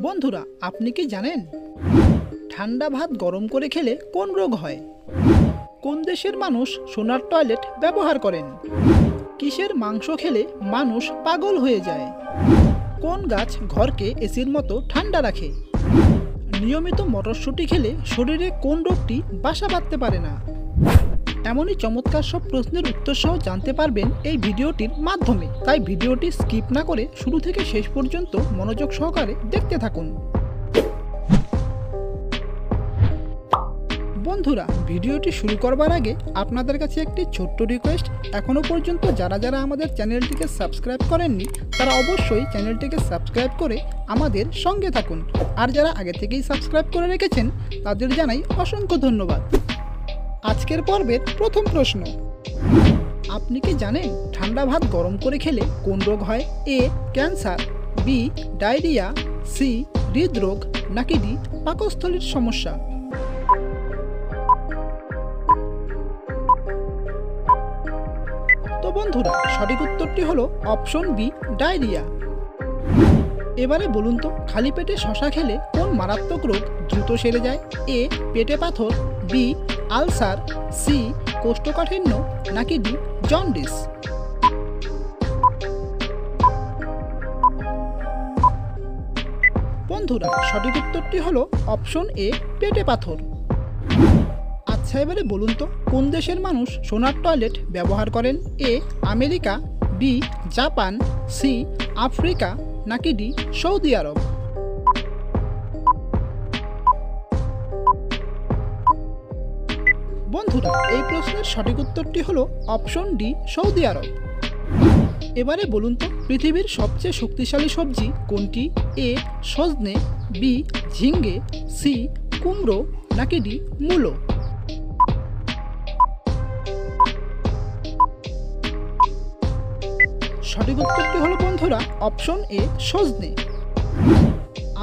বন্ধুরা, আপনি কি জানেন ঠান্ডা ভাত গরম করে খেলে কোন রোগ হয়? কোন দেশের মানুষ সোনার টয়লেট ব্যবহার করেন? কিসের মাংস খেলে মানুষ পাগল হয়ে যায়? কোন গাছ ঘরকে এসির মতো ঠান্ডা রাখে? নিয়মিত মটরশুঁটি খেলে শরীরে কোন রোগটি বাসা বাঁধতে পারে না? এমনই চমৎকার সব প্রশ্নের উত্তর সহ জানতে পারবেন এই ভিডিওটির মাধ্যমে। তাই ভিডিওটি স্কিপ না করে শুরু থেকে শেষ পর্যন্ত মনোযোগ সহকারে দেখতে থাকুন। বন্ধুরা, ভিডিওটি শুরু করবার আগে আপনাদের কাছে একটি ছোট্ট রিকোয়েস্ট। এখনও পর্যন্ত যারা আমাদের চ্যানেলটিকে সাবস্ক্রাইব করেননি তারা অবশ্যই চ্যানেলটিকে সাবস্ক্রাইব করে আমাদের সঙ্গে থাকুন। আর যারা আগে থেকেই সাবস্ক্রাইব করে রেখেছেন তাদের জানাই অসংখ্য ধন্যবাদ। আজকের পর্বের প্রথম প্রশ্ন, আপনি কি জানেন ঠান্ডা ভাত গরম করে খেলে কোন রোগ হয়? A cancer, B diarrhoea, C হৃদরোগ, নাকি ডি পাকস্থলীর সমস্যা? তো বন্ধুরা, সঠিক উত্তরটি হলো অপশন বি ডায়রিয়া। এবারে বলুন তো, খালি পেটে শশা খেলে কোন মারাত্মক রোগ দ্রুত সেরে যায়? এ পেটে পাথর, বি আলসার, সি কোষ্ঠকাঠিন্য, নাকি ডি জন্ডিস? বন্ধুরা, সঠিক উত্তরটি হলো অপশন এ পেটে পাথর। আচ্ছা, এবারে বলুন তো, কোন দেশের মানুষ সোনার টয়লেট ব্যবহার করেন? A America, B Japan, C Africa, নাকি ডি সৌদি আরব? বন্ধুরা, এই প্রশ্নের সঠিক উত্তরটি হলো অপশন ডি সৌদি আরব। এবারে বলুন তো, পৃথিবীর সবচেয়ে শক্তিশালী সবজি কোনটি? এ সজনে, বি ঝিঙ্গে, সি কুমড়ো, নাকি ডি মূলো? সঠিক উত্তরটি হলো বন্ধুরা অপশন এ সজনে।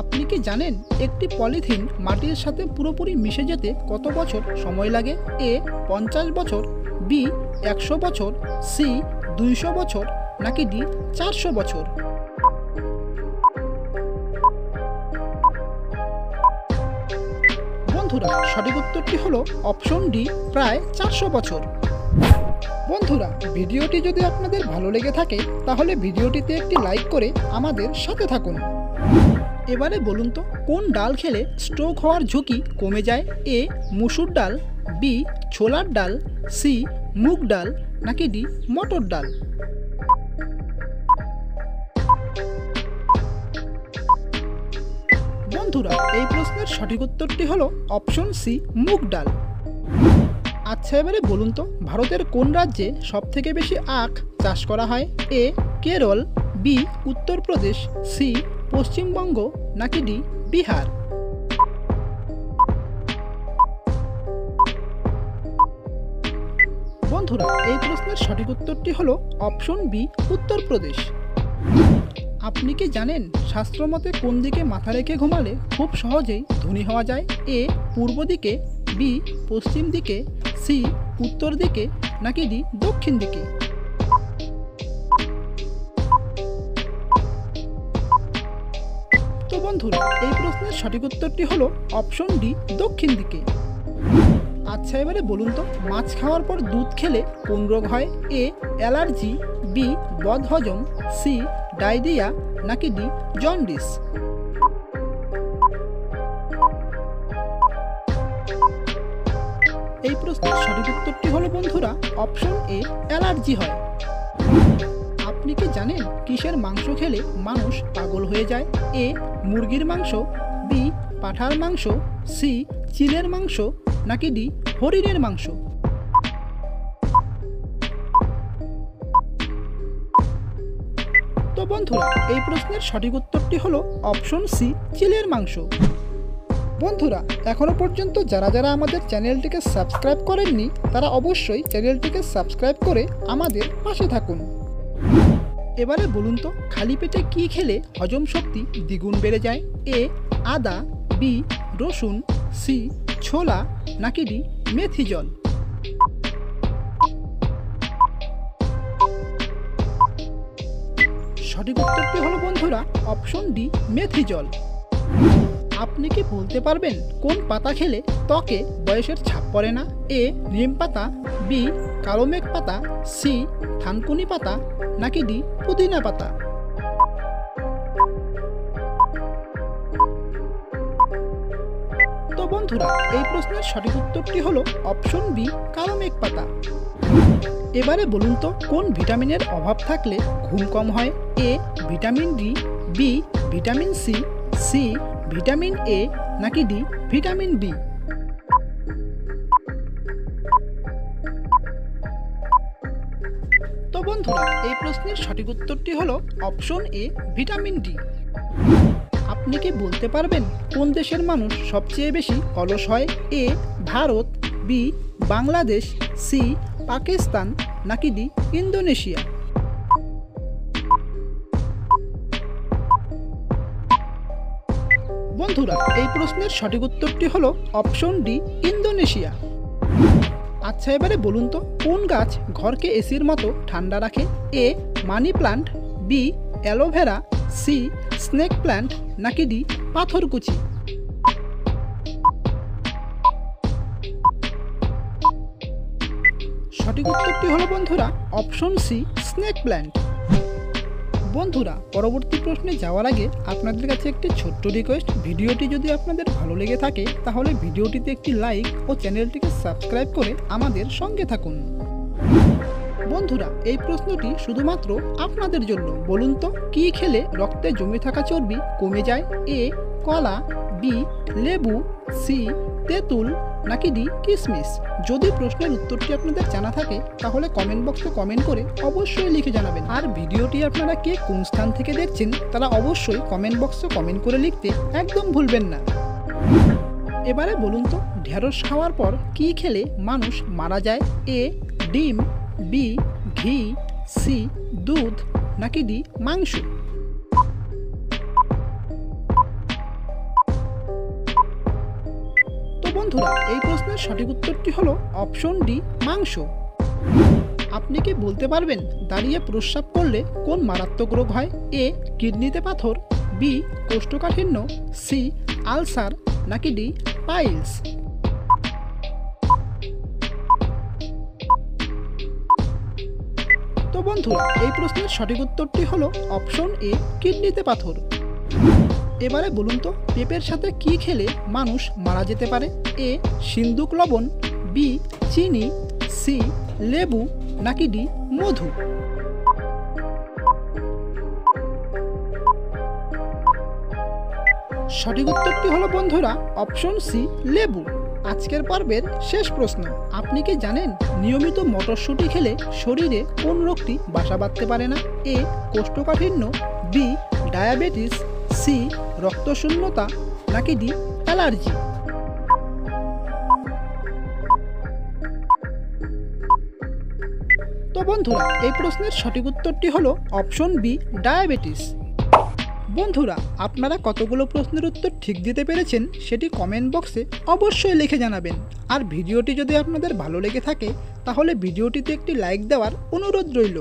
আপনি কি জানেন একটি পলিথিন মাটির সাথে পুরোপুরি মিশে যেতে কত বছর সময় লাগে? এ 50 বছর, বি 100 বছর, সি 200 বছর, নাকি ডি 400 বছর? বন্ধুরা, সঠিক উত্তরটি হলো অপশন ডি প্রায় 400 বছর। বন্ধুরা, ভিডিওটি যদি আপনাদের ভালো লেগে থাকে তাহলে ভিডিওটিতে একটি লাইক করে আমাদের সাথে থাকুন। এবারে বলুন তো, কোন ডাল খেলে স্ট্রোক হওয়ার ঝুঁকি কমে যায়? এ মুসুর ডাল, বি ছোলার ডাল, সি মুগ ডাল, নাকি ডি মটর ডাল? বন্ধুরা, এই প্রশ্নের সঠিক উত্তরটি হলো অপশন সি মুগ ডাল। আচ্ছা, এবারে বলুন তো, ভারতের কোন রাজ্যে সবথেকে বেশি আখ চাষ করা হয়? এ কেরল, বি উত্তরপ্রদেশ, সি পশ্চিমবঙ্গ, নাকি ডি বিহার? বন্ধুরা, এই প্রশ্নের সঠিক উত্তরটি হলো অপশন বি উত্তরপ্রদেশ। আপনি কি জানেন শাস্ত্রমতে কোন দিকে মাথা রেখে ঘুমালে খুব সহজেই ধনী হওয়া যায়? এ পূর্ব দিকে, বি পশ্চিম দিকে, সি উত্তর দিকে, নাকি ডি দক্ষিণ দিকে? তো বন্ধুরা, এই প্রশ্নের সঠিক উত্তরটি হলো অপশন ডি দক্ষিণ দিকে। আচ্ছা, এবারে বলুন তো, মাছ খাওয়ার পর দুধ খেলে কোন রোগ হয়? এ অ্যালার্জি, বি বদহজম, সি ডায়রিয়া, নাকি ডি জন্ডিস? এই প্রশ্নের সঠিক উত্তরটি হলো বন্ধুরা অপশন এ অ্যালার্জি হয়। আপনি কি জানেন কিসের মাংস খেলে মানুষ পাগল হয়ে যায়? এ মুরগির মাংস, বি পাঁঠার মাংস, সি চিলের মাংস, নাকি ডি হরিণের মাংস? তো বন্ধুরা, এই প্রশ্নের সঠিক উত্তরটি হলো অপশন সি চিলের মাংস। বন্ধুরা, এখনো পর্যন্ত যারা আমাদের চ্যানেলটিকে সাবস্ক্রাইব করেননি তারা অবশ্যই চ্যানেলটিকে সাবস্ক্রাইব করে আমাদের পাশে থাকুন। এবারে বলুন তো, খালি পেটে কি খেলে হজম শক্তি দ্বিগুণ বেড়ে যায়? এ আদা, বি রসুন, সি ছোলা, নাকি ডি মেথি জল? সঠিক উত্তরটি হলো বন্ধুরা অপশন ডি মেথি জল। আপনি কি বলতে পারবেন কোন পাতা খেলে ত্বকে বয়সের ছাপ পড়ে না? এ নিম পাতা, বি কালো মেঘ পাতা, সি থানকুনি পাতা, নাকি ডি পুদিনা পাতা? তো বন্ধুরা, এই প্রশ্নের সঠিক উত্তরটি হলো অপশন বি কালো মেঘ পাতা। এবারে বলুন তো কোন ভিটামিনের অভাব থাকলে ঘুম কম হয়? A vitamin D, B vitamin C, C vitamin A, নাকি ডি ভিটামিন বি? তো বন্ধুরা, এই প্রশ্নের সঠিক উত্তরটি হলো অপশন এ ভিটামিন ডি। আপনি কি বলতে পারবেন কোন দেশের মানুষ সবচেয়ে বেশি অলস হয়? এ ভারত, বি বাংলাদেশ, সি পাকিস্তান, নাকি ডি ইন্দোনেশিয়া? বন্ধুরা, এই প্রশ্নের সঠিক উত্তরটি হলো অপশন ডি ইন্দোনেশিয়া। আচ্ছা, এবারে বলুন তো কোন গাছ ঘরকে এসির মতো ঠান্ডা রাখে? A money plant, B aloe vera, C snake plant, নাকি ডি পাথরকুচি? সঠিক উত্তরটি হলো বন্ধুরা অপশন সি স্নেক প্ল্যান্ট। বন্ধুরা, পরবর্তী প্রশ্নে যাওয়ার আগে আপনাদের কাছে একটি ছোট্ট রিকোয়েস্ট, ভিডিওটি যদি আপনাদের ভালো লেগে থাকে তাহলে ভিডিওটিতে একটি লাইক ও চ্যানেলটিকে সাবস্ক্রাইব করে আমাদের সঙ্গে থাকুন। বন্ধুরা, এই প্রশ্নটি শুধুমাত্র আপনাদের জন্য। বলুন তো কি খেলে রক্তে জমে থাকা চর্বি কমে যায়? এ কলা, বি লেবু, সি তেঁতুল, নাকি ডি কিশমিশ? যদি প্রশ্নের উত্তরটি আপনাদের জানা থাকে তাহলে কমেন্ট বক্সে কমেন্ট করে অবশ্যই লিখে জানাবেন। আর ভিডিওটি আপনারা কে কোন স্থান থেকে দেখছেন তারা অবশ্যই কমেন্ট বক্সে কমেন্ট করে লিখতে একদম ভুলবেন না। এবারে বলুন তো ঢেঁড়স খাওয়ার পর কি খেলে মানুষ মারা যায়? এ ডিম, বি ঘি, সি দুধ, নাকি ডি মাংস? তো বন্ধুরা, এই প্রশ্নের সঠিক উত্তরটি হলো অপশন ডি মাংস। আপনি কি বলতে পারবেন দাঁড়িয়ে প্রস্রাব করলে কোন মারাত্মক রোগ হয়? এ কিডনিতে পাথর, বি কোষ্ঠকাঠিন্য, সি আলসার, নাকি ডি পাইলস? তো বন্ধুরা, এই প্রশ্নের সঠিক উত্তরটি হলো অপশন এ কিডনিতে পাথর। এবারে বলুন তো পেঁপের সাথে কি খেলে মানুষ মারা যেতে পারে? এ সিন্দুক লবণ, বি চিনি, সি লেবু, নাকি ডি মধু? সঠিক উত্তরটি হলো বন্ধুরা অপশন সি লেবু। আজকের পর্বের শেষ প্রশ্ন, আপনি কি জানেন নিয়মিত মটরশুঁটি খেলে শরীরে কোন রোগটি বাসা বাঁধতে পারে না? এ কোষ্ঠকাঠিন্য, বি ডায়াবেটিস, সি রক্তশূন্যতা, নাকি ডি অ্যালার্জি? তো বন্ধুরা, এই প্রশ্নের সঠিক উত্তরটি হলো অপশন বি ডায়াবেটিস। বন্ধুরা, আপনারা কতগুলো প্রশ্নের উত্তর ঠিক দিতে পেরেছেন সেটি কমেন্ট বক্সে অবশ্যই লিখে জানাবেন। আর ভিডিওটি যদি আপনাদের ভালো লেগে থাকে তাহলে ভিডিওটিতে একটি লাইক দেওয়ার অনুরোধ রইল।